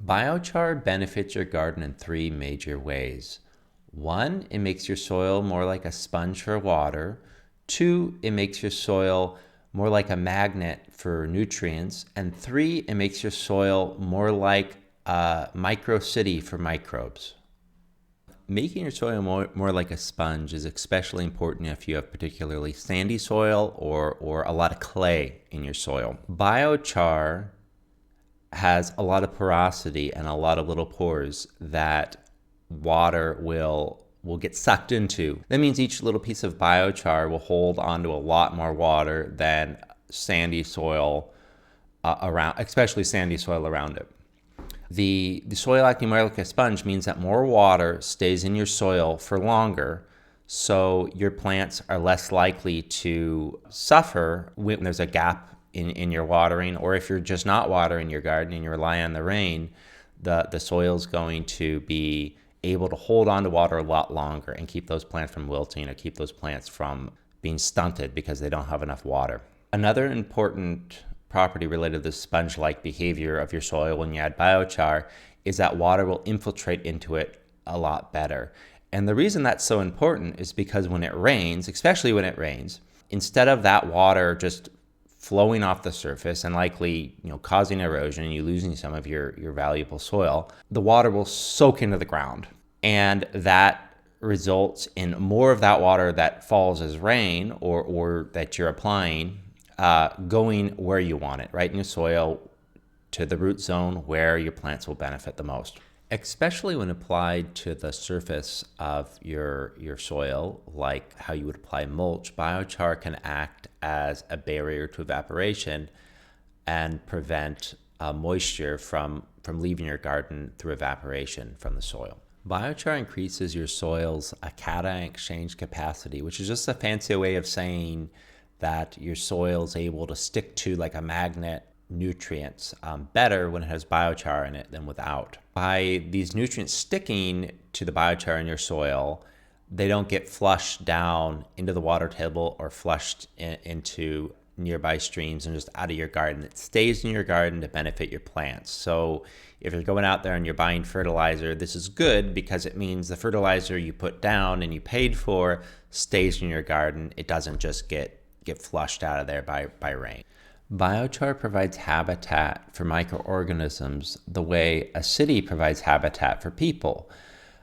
Biochar benefits your garden in three major ways. One, it makes your soil more like a sponge for water. Two, it makes your soil more like a magnet for nutrients. And three, it makes your soil more like a micro city for microbes. Making your soil more like a sponge is especially important if you have particularly sandy soil or a lot of clay in your soil. Biochar has a lot of porosity and a lot of little pores that water will get sucked into. That means each little piece of biochar will hold onto a lot more water than sandy soil around, especially sandy soil around it. The soil acting more like a sponge means that more water stays in your soil for longer, so your plants are less likely to suffer when there's a gap in your watering, or if you're just not watering your garden and you rely on the rain, the soil's going to be able to hold on to water a lot longer and keep those plants from wilting or keep those plants from being stunted because they don't have enough water. Another important property related to the sponge-like behavior of your soil when you add biochar is that water will infiltrate into it a lot better. And the reason that's so important is because when it rains, especially when it rains, instead of that water just flowing off the surface and likely, causing erosion and you losing some of your valuable soil, the water will soak into the ground. And that results in more of that water that falls as rain or that you're applying going where you want it, right in your soil to the root zone where your plants will benefit the most. Especially when applied to the surface of your soil, like how you would apply mulch, biochar can act as a barrier to evaporation and prevent moisture from leaving your garden through evaporation from the soil. Biochar increases your soil's cation exchange capacity, which is just a fancy way of saying that your soil is able to stick to, like a magnet, nutrients better when it has biochar in it than without. By these nutrients sticking to the biochar in your soil, they don't get flushed down into the water table or flushed into nearby streams and just out of your garden. It stays in your garden to benefit your plants. So if you're going out there and you're buying fertilizer, this is good because it means the fertilizer you put down and you paid for stays in your garden. It doesn't just get flushed out of there by rain. Biochar provides habitat for microorganisms the way a city provides habitat for people.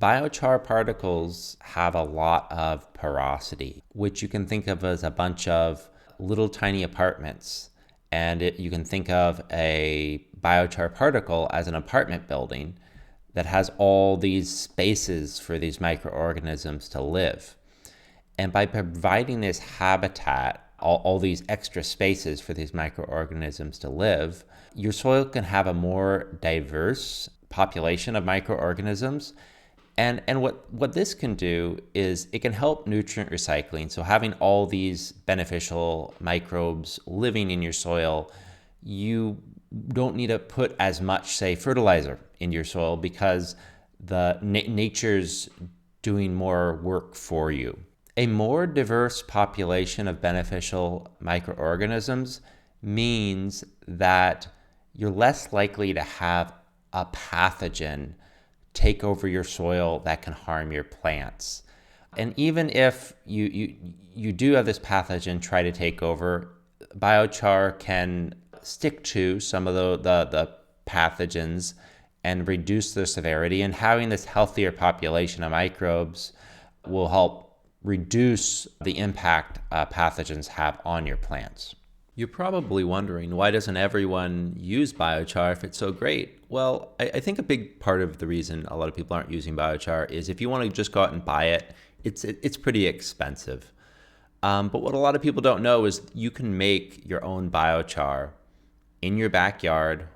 Biochar particles have a lot of porosity, which you can think of as a bunch of little tiny apartments. And you can think of a biochar particle as an apartment building that has all these spaces for these microorganisms to live. And by providing this habitat, all these extra spaces for these microorganisms to live, your soil can have a more diverse population of microorganisms. And what this can do is it can help nutrient recycling. So having all these beneficial microbes living in your soil, you don't need to put as much, say, fertilizer in your soil because the nature's doing more work for you. A more diverse population of beneficial microorganisms means that you're less likely to have a pathogen take over your soil that can harm your plants. And even if you do have this pathogen try to take over, biochar can stick to some of the pathogens and reduce their severity. And having this healthier population of microbes will help reduce the impact pathogens have on your plants. You're probably wondering, why doesn't everyone use biochar if it's so great? Well, I think a big part of the reason a lot of people aren't using biochar is if you want to just go out and buy it, it's pretty expensive. But what a lot of people don't know is you can make your own biochar in your backyard.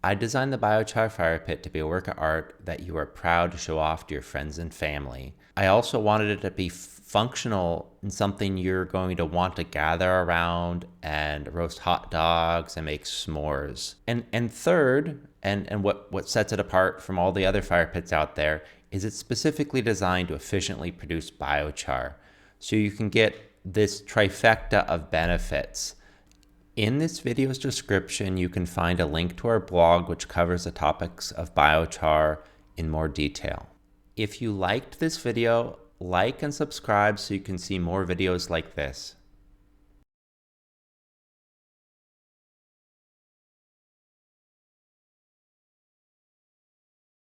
I designed the biochar fire pit to be a work of art that you are proud to show off to your friends and family. I also wanted it to be functional and something you're going to want to gather around and roast hot dogs and make s'mores. And third, and what sets it apart from all the other fire pits out there is it's specifically designed to efficiently produce biochar. So you can get this trifecta of benefits In this video's description, you can find a link to our blog which covers the topics of biochar in more detail. If you liked this video, like and subscribe so you can see more videos like this.